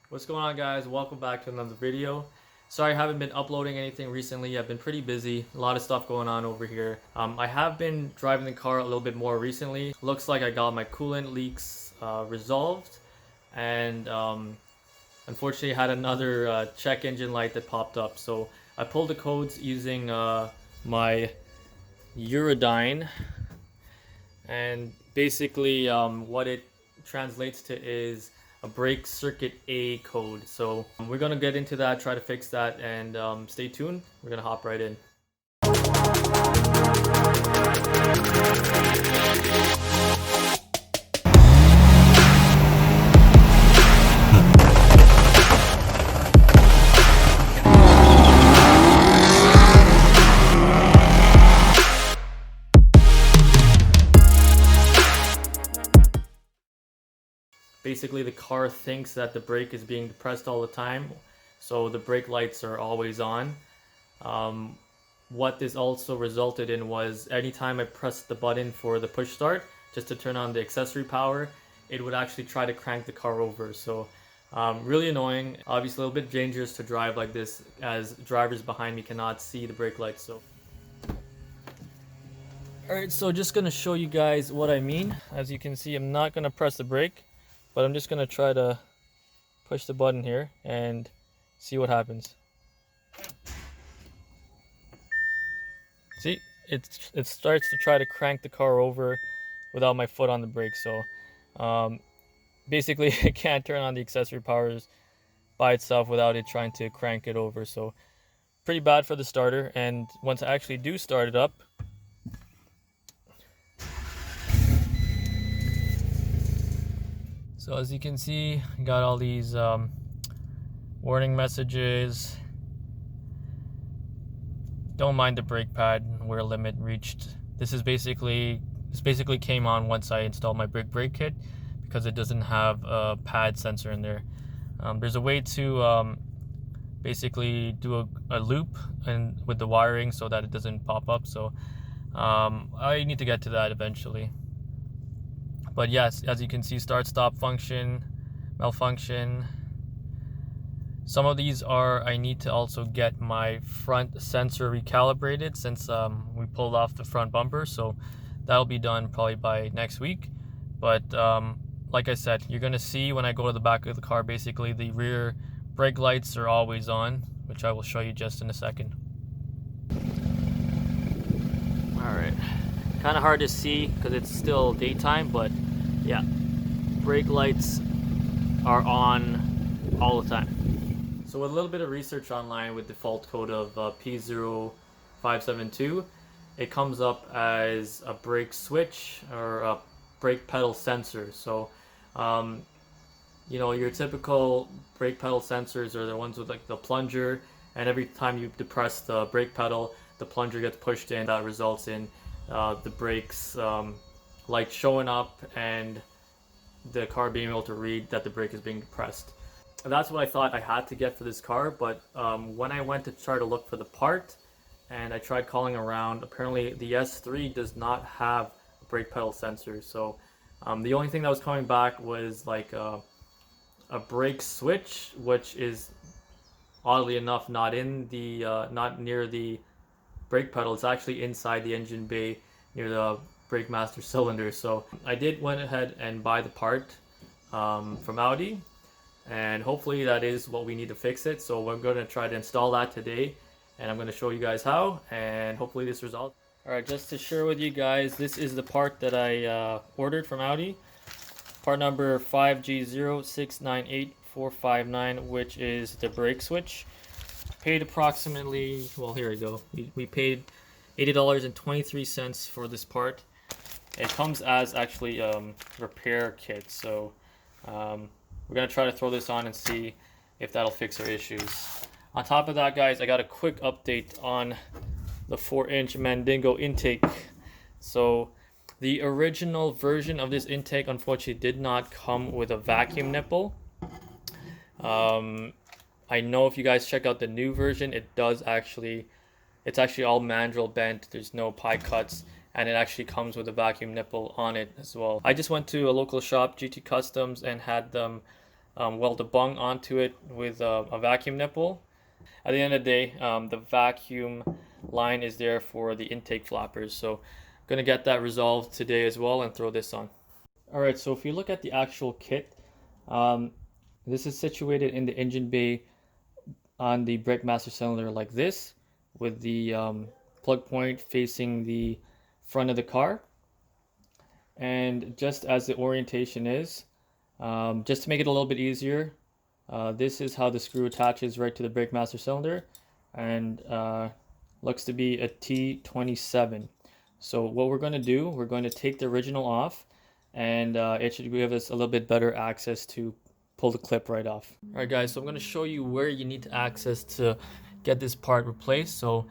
What's going on, guys? Welcome back to another video. Sorry I haven't been uploading anything recently. I've been pretty busy. A lot of stuff going on over here. I have been driving the car a little bit more recently. Looks like I got my coolant leaks resolved, and unfortunately had another check engine light that popped up. So I pulled the codes using my Uridine, and basically what it translates to is a brake circuit A code. So we're gonna get into that, try to fix that, and stay tuned. We're gonna hop right in. Basically, the car thinks that the brake is being depressed all the time, so the brake lights are always on. What this also resulted in was anytime I pressed the button for the push start, just to turn on the accessory power, it would actually try to crank the car over. So really annoying. Obviously a little bit dangerous to drive like this, as drivers behind me cannot see the brake lights. So alright, so just gonna show you guys what I mean. As you can see, I'm not gonna press the brake, but I'm just gonna try to push the button here and see what happens. See, it starts to try to crank the car over without my foot on the brake. So basically it can't turn on the accessory powers by itself without it trying to crank it over. So pretty bad for the starter. And once I actually do start it up, so as you can see, got all these warning messages. Don't mind the brake pad, wear limit reached. This basically came on once I installed my brake kit, because it doesn't have a pad sensor in there. There's a way to basically do a loop and with the wiring so that it doesn't pop up. So I need to get to that eventually. But yes, as you can see, start stop function, malfunction. Some of these are, I need to also get my front sensor recalibrated, since we pulled off the front bumper. So that'll be done probably by next week. But like I said, you're gonna see when I go to the back of the car, basically the rear brake lights are always on, which I will show you just in a second. All right, kind of hard to see because it's still daytime, but yeah, brake lights are on all the time. So with a little bit of research online with default code of P0572, it comes up as a brake switch or a brake pedal sensor. So you know, your typical brake pedal sensors are the ones with like the plunger, and every time you depress the brake pedal, the plunger gets pushed in. That results in the brakes light showing up and the car being able to read that the brake is being depressed. And that's what I thought I had to get for this car, but when I went to try to look for the part and I tried calling around, apparently the S3 does not have a brake pedal sensor. So the only thing that was coming back was like a brake switch, which is oddly enough not in the not near the brake pedal. It's actually inside the engine bay near the brake master cylinder. So I went ahead and buy the part from Audi, and hopefully that is what we need to fix it. So we're going to try to install that today, and I'm going to show you guys how, and hopefully this results. Alright, just to share with you guys, this is the part that I ordered from Audi. Part number 5G0698459, which is the brake switch. Paid approximately, well, here we go. We paid $80.23 for this part. It comes as actually repair kit. So we're going to try to throw this on and see if that'll fix our issues. On top of that, guys, I got a quick update on the 4-inch Mandingo intake. So the original version of this intake unfortunately did not come with a vacuum nipple. I know if you guys check out the new version, it's actually all mandrel bent. There's no pie cuts, and it actually comes with a vacuum nipple on it as well. I just went to a local shop, GT Customs, and had them weld a bung onto it with a vacuum nipple. At the end of the day, the vacuum line is there for the intake flappers. So I'm gonna get that resolved today as well and throw this on. All right, so if you look at the actual kit, this is situated in the engine bay on the brake master cylinder like this, with the plug point facing the front of the car. And just as the orientation is, just to make it a little bit easier, this is how the screw attaches right to the brake master cylinder, and looks to be a T27. So what we're going to do, we're going to take the original off, and it should give us a little bit better access to pull the clip right off. All right guys, so I'm going to show you where you need to access to get this part replaced. So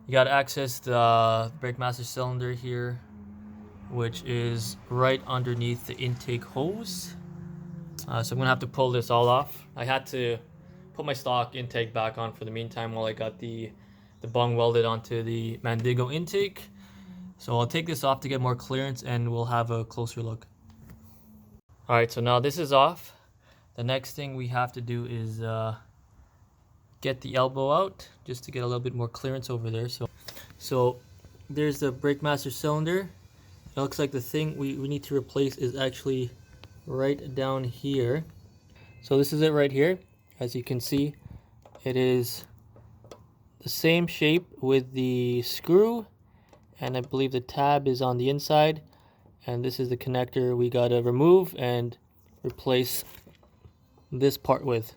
you got to access the brake master cylinder here, which is right underneath the intake hose. So I'm gonna have to pull this all off. I had to put my stock intake back on for the meantime while I got the bung welded onto the Mandigo intake. So I'll take this off to get more clearance and we'll have a closer look. All right, so now this is off. The next thing we have to do is get the elbow out just to get a little bit more clearance over there. So there's the brake master cylinder. It looks like the thing we need to replace is actually right down here. So this is it right here. As you can see, it is the same shape with the screw, and I believe the tab is on the inside, and this is the connector we gotta remove and replace this part with.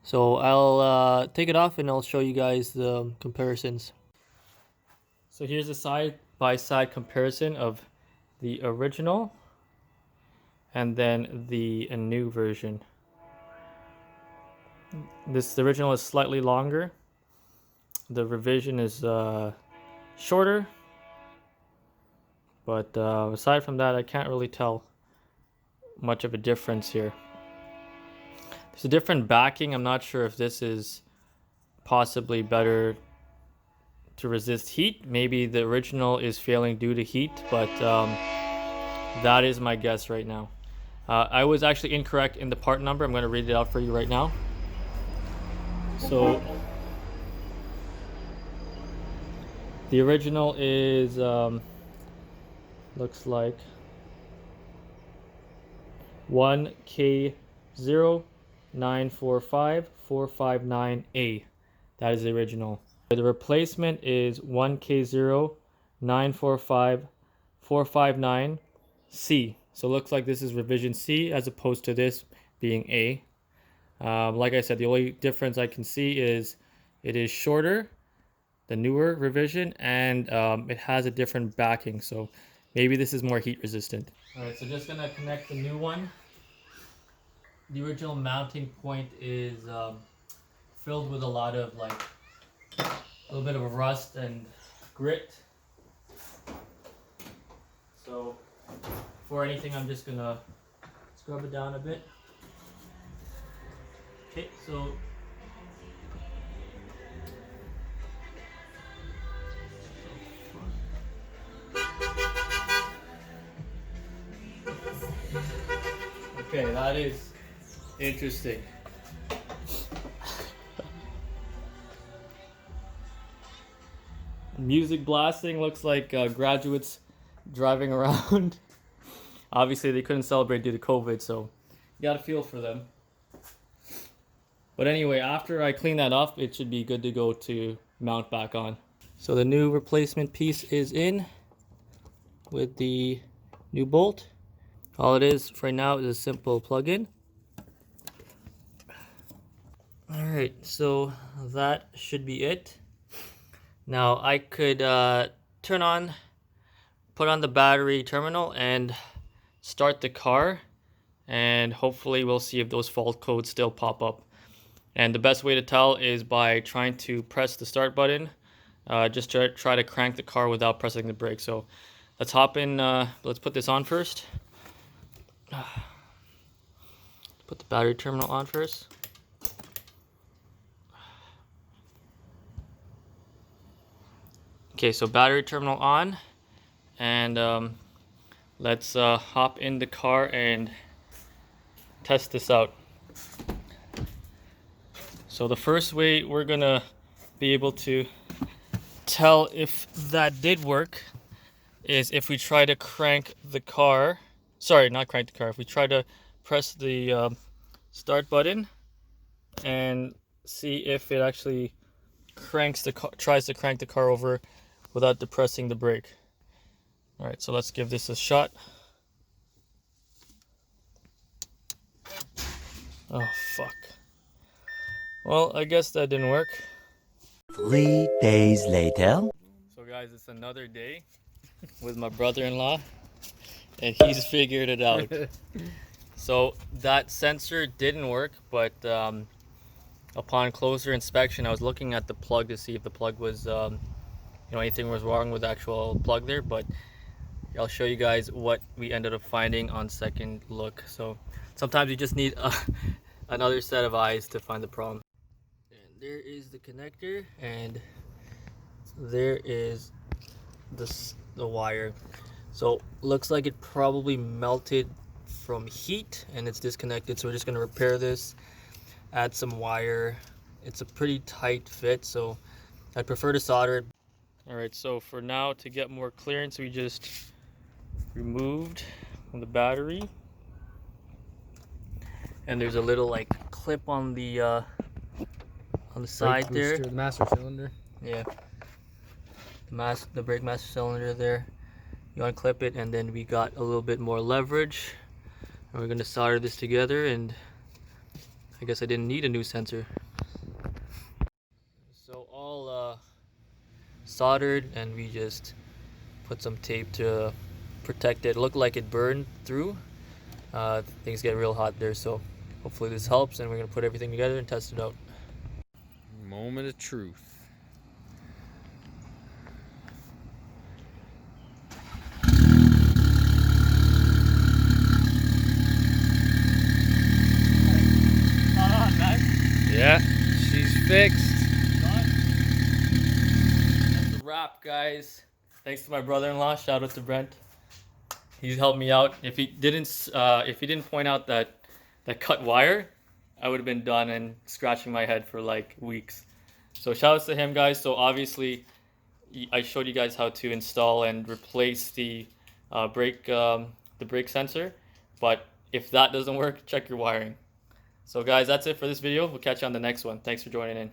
So I'll take it off and I'll show you guys the comparisons. So here's a side-by-side comparison of the original and then the new version. The original is slightly longer. The revision is shorter. But aside from that, I can't really tell much of a difference here. There's a different backing. I'm not sure if this is possibly better to resist heat. Maybe the original is failing due to heat, but that is my guess right now. I was actually incorrect in the part number. I'm going to read it out for you right now. So the original is looks like 1K0945459A. That is the original. The replacement is 1K0945459C. So it looks like this is revision C as opposed to this being A. Like I said, the only difference I can see is it is shorter, the newer revision, and it has a different backing. So maybe this is more heat resistant. All right, so just gonna connect the new one. The original mounting point is filled with a lot of a little bit of a rust and grit. So before anything, I'm just gonna scrub it down a bit. Okay, so okay, that is interesting. Music blasting, looks like graduates driving around. Obviously they couldn't celebrate due to COVID, so you gotta feel for them. But anyway, after I clean that off, it should be good to go to mount back on. So the new replacement piece is in with the new bolt. All it is right now is a simple plug-in. All right, so that should be it. Now I could put on the battery terminal and start the car, and hopefully we'll see if those fault codes still pop up. And the best way to tell is by trying to press the start button. Just try to crank the car without pressing the brake. So let's hop in, let's put this on first. Put the battery terminal on first. Okay, so battery terminal on, and let's hop in the car and test this out. So the first way we're gonna be able to tell if that did work is if we try to crank the car. Sorry, not crank the car. If we try to press the start button and see if it actually tries to crank the car over without depressing the brake. All right, so let's give this a shot. Oh, fuck. Well, I guess that didn't work. 3 days later. So guys, it's another day with my brother-in-law, and he's figured it out. So that sensor didn't work, but upon closer inspection, I was looking at the plug to see if the plug was, anything was wrong with the actual plug there, but I'll show you guys what we ended up finding on second look. So sometimes you just need another set of eyes to find the problem. And there is the connector, and there is the wire. So looks like it probably melted from heat and it's disconnected. So we're just going to repair this, add some wire. It's a pretty tight fit, so I'd prefer to solder it. All right, so for now, to get more clearance, we just removed the battery, and there's a little like clip on the side there. The master cylinder. Yeah, the brake master cylinder there. You unclip it, and then we got a little bit more leverage, and we're gonna solder this together. And I guess I didn't need a new sensor. So all soldered, and we just put some tape to protect it. It looked like it burned through. Things get real hot there, so hopefully this helps, and we're gonna put everything together and test it out. Moment of truth. Yeah, she's fixed. That's a wrap, guys. Thanks to my brother-in-law. Shout out to Brent. He's helped me out. If he didn't point out that cut wire, I would have been done and scratching my head for like weeks. So shout out to him, guys. So obviously, I showed you guys how to install and replace the brake sensor. But if that doesn't work, check your wiring. So guys, that's it for this video. We'll catch you on the next one. Thanks for joining in.